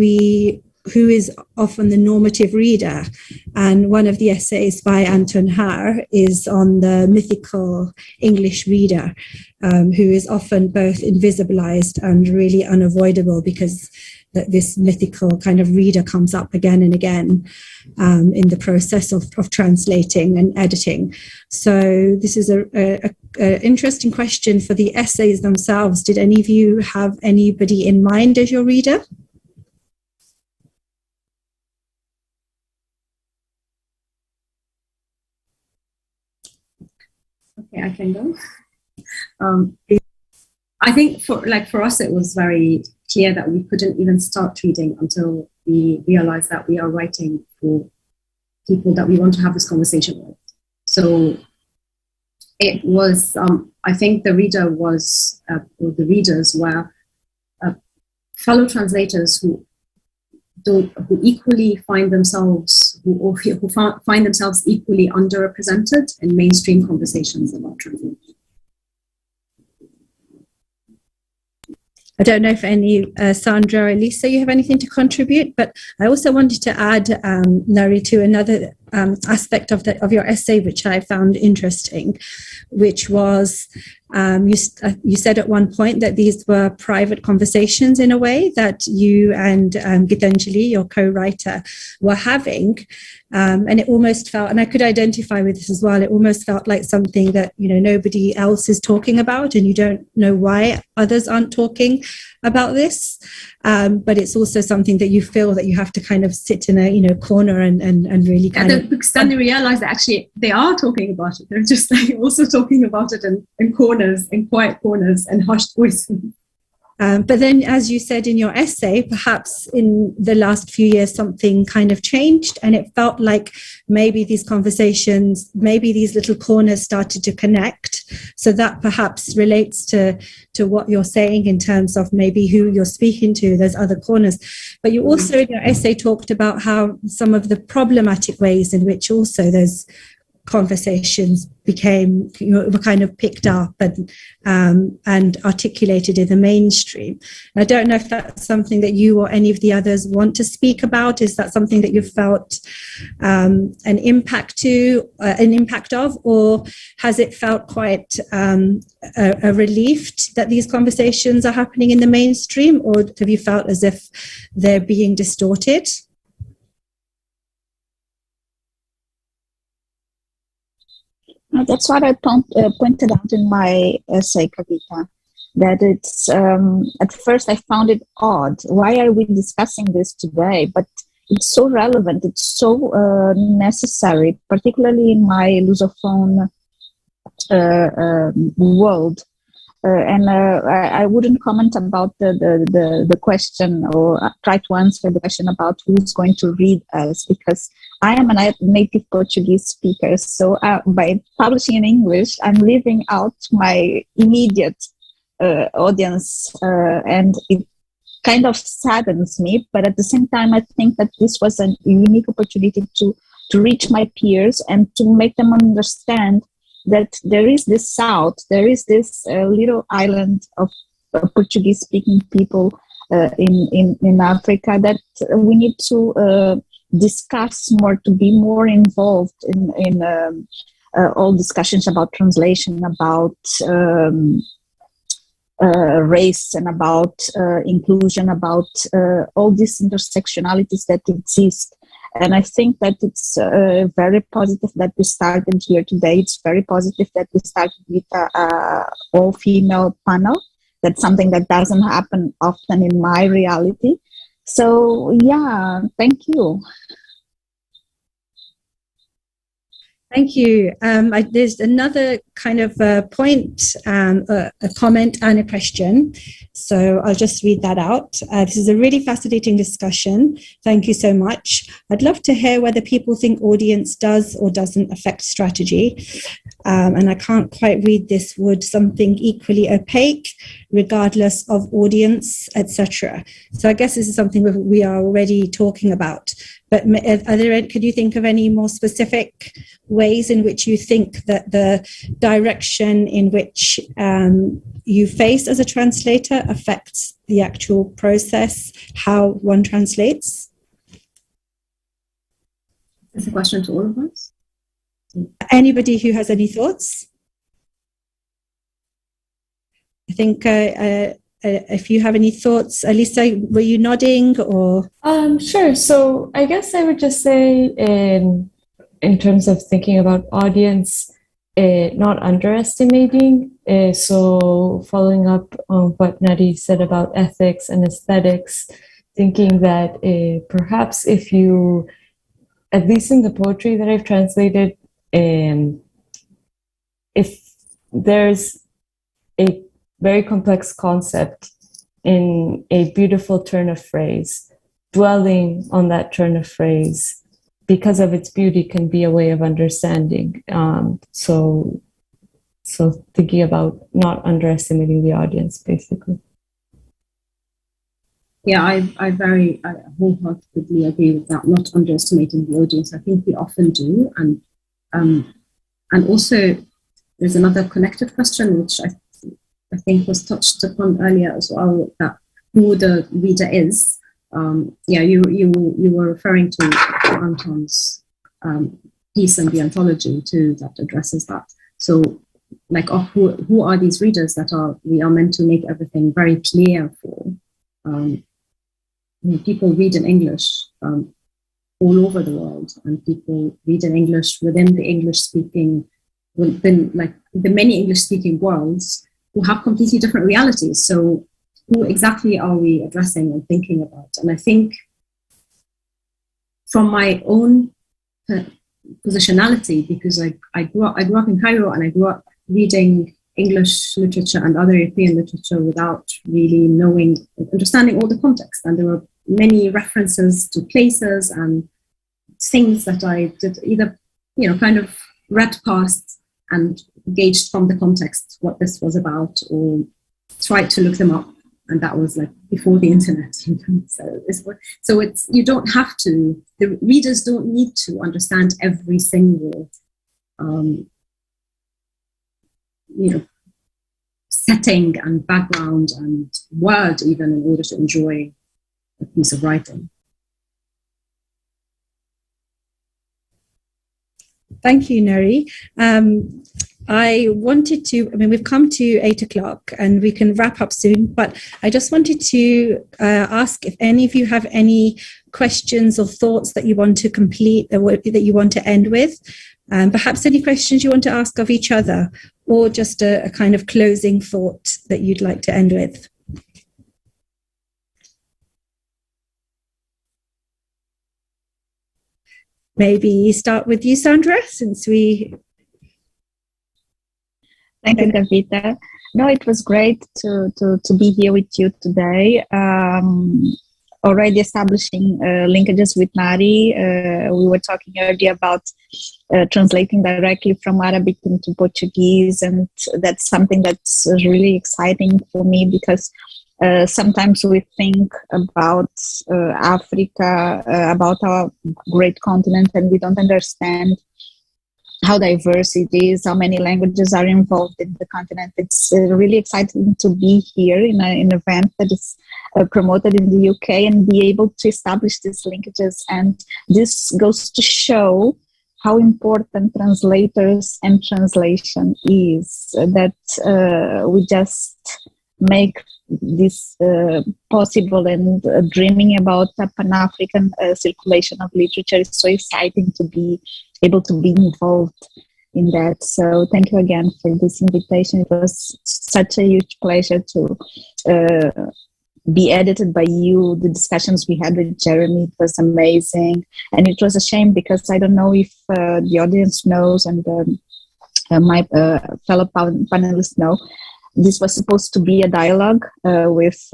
is often the normative reader. And one of the essays by Anton Haar is on the mythical English reader, who is often both invisibilized and really unavoidable, because this mythical kind of reader comes up again and again in the process of translating and editing. So this is a interesting question for the essays themselves. Did any of you have anybody in mind as your reader? Okay, I can go. I think for us, it was very clear that we couldn't even start reading until we realized that we are writing for people that we want to have this conversation with. So it was, I think the reader was, or the readers were fellow translators who equally find themselves, who find themselves equally underrepresented in mainstream conversations about translation. I don't know if any, Sandra or Elisa, you have anything to contribute, but I also wanted to add, Nari, to another aspect of your essay, which I found interesting, which was you said at one point that these were private conversations in a way that you and Gitanjali, your co-writer, were having. And it almost felt, and I could identify with this as well, it almost felt like something that, nobody else is talking about, and you don't know why others aren't talking about this. But it's also something that you feel that you have to kind of sit in a corner and really kind of... Because then they realize that actually they are talking about it. They're just like also talking about it in corners, in quiet corners and hushed voices. But then, as you said in your essay, perhaps in the last few years, something kind of changed, and it felt like maybe these conversations, maybe these little corners started to connect. So that perhaps relates to what you're saying in terms of maybe who you're speaking to, those other corners. But you also in your essay talked about how some of the problematic ways in which also there's conversations became, were kind of picked up and articulated in the mainstream. I don't know if that's something that you or any of the others want to speak about. Is that something that you felt an impact of, or has it felt quite a relief that these conversations are happening in the mainstream, or have you felt as if they're being distorted? That's what I pointed out in my essay, Kavita, that it's, at first I found it odd. Why are we discussing this today? But it's so relevant, it's so necessary, particularly in my Lusophone world. I wouldn't comment about the question, or try to answer the question about who's going to read us, because I am a native Portuguese speaker. So by publishing in English, I'm leaving out my immediate audience, and it kind of saddens me. But at the same time, I think that this was a unique opportunity to reach my peers and to make them understand that there is this South, there is this little island of Portuguese-speaking people in Africa that we need to discuss more, to be more involved in all discussions about translation, about race, and about inclusion, about all these intersectionalities that exist. And I think that it's very positive that we started here today. It's very positive that we started with an all-female panel. That's something that doesn't happen often in my reality. So, yeah, thank you. Thank you. There's another kind of point, a comment and a question. So I'll just read that out. This is a really fascinating discussion. Thank you so much. I'd love to hear whether people think audience does or doesn't affect strategy. And I can't quite read this. Would something equally opaque, regardless of audience, etc.? So I guess this is something we are already talking about. But could you think of any more specific ways in which you think that the direction in which you face as a translator affects the actual process, how one translates? It's a question to all of us. Anybody who has any thoughts? I think if you have any thoughts, Elisa, were you nodding or? Sure. So I guess I would just say in terms of thinking about audience, not underestimating. So following up on what Nadi said about ethics and aesthetics, thinking that perhaps if you, at least in the poetry that I've translated, if there's a very complex concept in a beautiful turn of phrase, dwelling on that turn of phrase because of its beauty can be a way of understanding. So thinking about not underestimating the audience, basically. Yeah, I wholeheartedly agree with that, not underestimating the audience. I think we often do. And also there's another connected question, which I think was touched upon earlier as well, that who the reader is. You were referring to Anton's piece in the anthology too, that addresses that. So, like, who are these readers that we are meant to make everything very clear for? People read in English all over the world, and people read in English within the English-speaking, within like the many English-speaking worlds, who have completely different realities. So who exactly are we addressing and thinking about? And I think from my own positionality, because I grew up in Cairo, and I grew up reading English literature and other European literature without really understanding all the context. And there were many references to places and things that I did either, kind of read past and gauged from the context what this was about, or tried to look them up, and that was like before the internet. So it's, you don't have to, the readers don't need to understand every single setting and background and word even in order to enjoy a piece of writing. Thank you, Nari. We've come to 8 o'clock and we can wrap up soon, but I just wanted to ask if any of you have any questions or thoughts that you want to complete, that you want to end with. Perhaps any questions you want to ask of each other, or just a kind of closing thought that you'd like to end with. Maybe start with you, Sandra, since we... Thank you, Kavita. No, it was great to be here with you today. Already establishing linkages with Nari. We were talking earlier about translating directly from Arabic into Portuguese, and that's something that's really exciting for me, because sometimes we think about Africa, about our great continent, and we don't understand how diverse it is, how many languages are involved in the continent. It's really exciting to be here in an event that is promoted in the UK and be able to establish these linkages. And this goes to show how important translators and translation is, that we just make this possible, and dreaming about a Pan-African circulation of literature is so exciting to be able to be involved in that. So thank you again for this invitation. It was such a huge pleasure to be edited by you. The discussions we had with Jeremy, it was amazing. And it was a shame, because I don't know if the audience knows, and my fellow panelists know, this was supposed to be a dialogue with,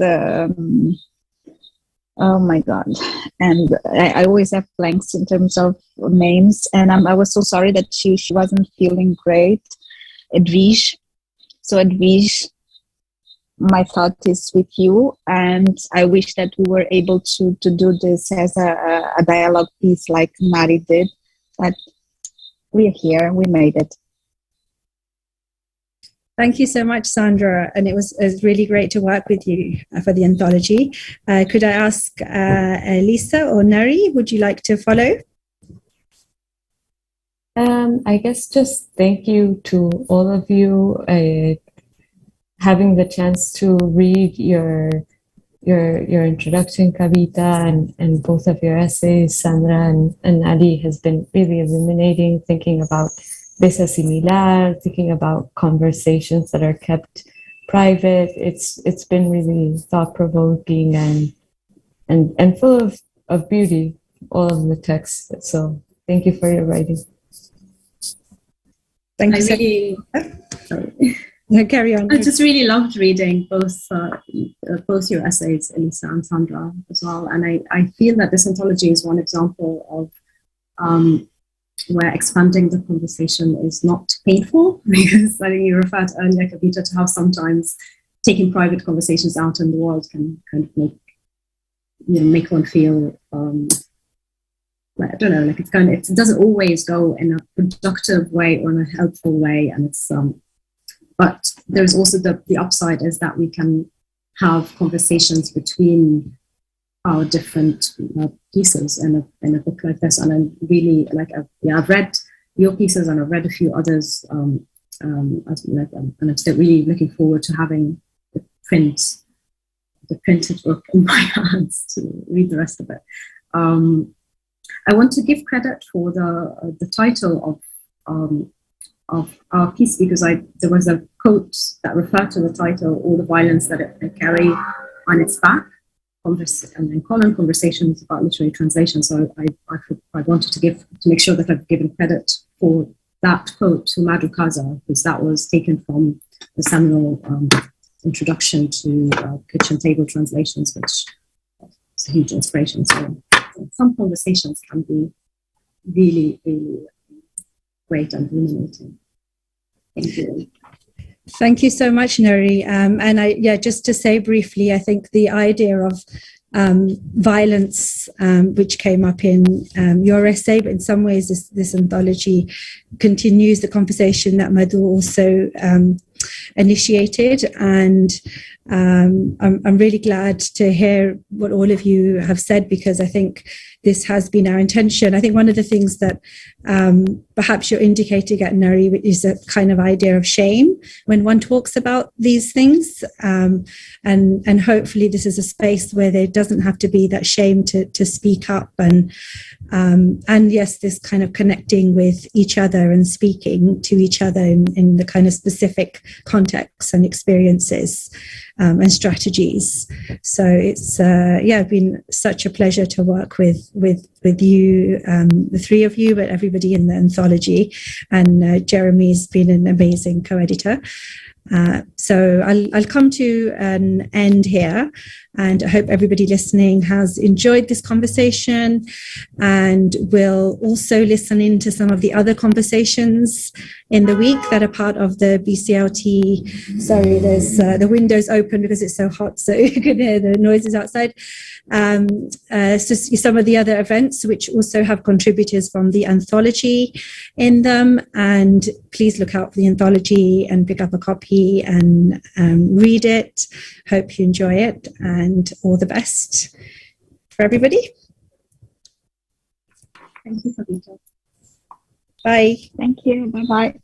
oh my God. And I always have blanks in terms of names. And I was so sorry that she wasn't feeling great. Edwige. So Edwige, my thought is with you. And I wish that we were able to do this as a dialogue piece like Nari did. But we're here, we made it. Thank you so much, Sandra. And it was really great to work with you for the anthology. Could I ask Elisa or Nari, would you like to follow? I guess just thank you to all of you. Having the chance to read your introduction, Kavita, and both of your essays, Sandra and Nari, has been really illuminating, thinking about desasimilar, thinking about conversations that are kept private. It's been really thought-provoking and full of beauty, all of the texts. So thank you for your writing. Thank you. Sorry. No, carry on. I just really loved reading both your essays, Elisa and Sandra, as well. And I feel that this anthology is one example of where expanding the conversation is not painful, because I think you referred earlier, Kavita, to how sometimes taking private conversations out in the world can kind of make one feel I don't know, like it doesn't always go in a productive way or in a helpful way, and it's but there's also the upside is that we can have conversations between our different pieces in a book like this. And I'm really I've read your pieces and I've read a few others, and I'm still really looking forward to having the printed book in my hands to read the rest of it. I want to give credit for the title of our piece, because there was a quote that referred to the title, all the violence that it carry on its back, and then colon conversations about literary translation. So I wanted to make sure that I've given credit for that quote to Madhu Kaza, because that was taken from the seminal introduction to kitchen table translations, which is a huge inspiration. So some conversations can be really, really great and illuminating. Thank you. Thank you so much, Nari. And just to say briefly, I think the idea of violence, which came up in your essay, but in some ways this anthology continues the conversation that Madhu also initiated. And I'm really glad to hear what all of you have said, because I think this has been our intention. I think one of the things that perhaps you're indicating at Nari is a kind of idea of shame when one talks about these things. And hopefully this is a space where there doesn't have to be that shame to speak up. And yes, this kind of connecting with each other and speaking to each other in the kind of specific contexts and experiences and strategies. So it's been such a pleasure to work with you, the three of you, but everybody in the anthology. And Jeremy's been an amazing co-editor. So I'll come to an end here, and I hope everybody listening has enjoyed this conversation and will also listen into some of the other conversations in the week that are part of the BCLT. Sorry, there's the windows open because it's so hot, so you can hear the noises outside. So some of the other events which also have contributors from the anthology in them, and please look out for the anthology and pick up a copy and read it. Hope you enjoy it, and all the best for everybody. Thank you, Kavita. Bye. Thank you. Bye-bye.